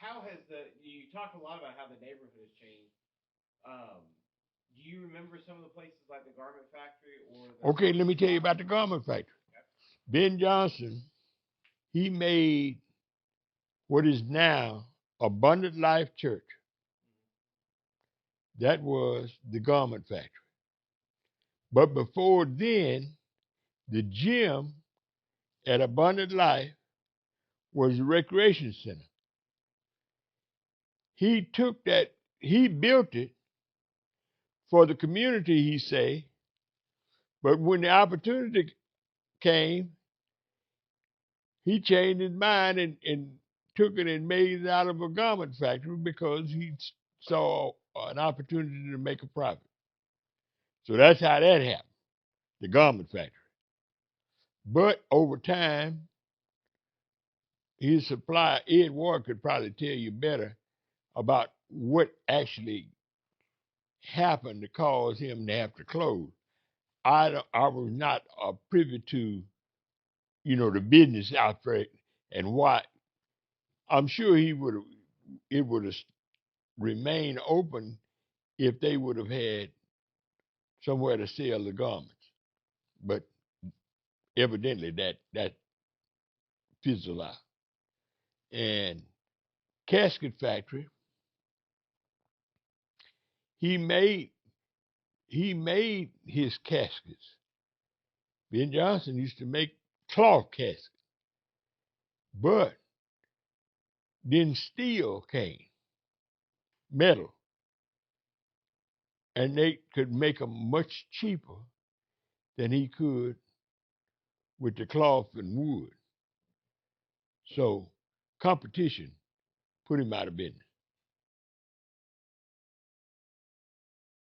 how has you talked a lot about how the neighborhood has changed. Do you remember some of the places like the garment factory or the Okay, let me tell you shop? about the garment factory. Ben Johnson, he made what is now Abundant Life Church. That was the garment factory. But before then, the gym at Abundant Life was a recreation center. He took that, he built it for the community, he say, but when the opportunity came, he changed his mind and took it and made it out of a garment factory because he saw an opportunity to make a profit. So that's how that happened, the garment factory. But over time, his supplier, Ed Ward, could probably tell you better about what actually happened to cause him to have to close. I was not privy to, the business outbreak and why. I'm sure it would have remained open if they would have had somewhere to sell the garments. But evidently that fizzled out. And casket factory, he made he made his caskets. Ben Johnson used to make cloth caskets, but then steel came, metal, and they could make them much cheaper than he could with the cloth and wood. So competition put him out of business.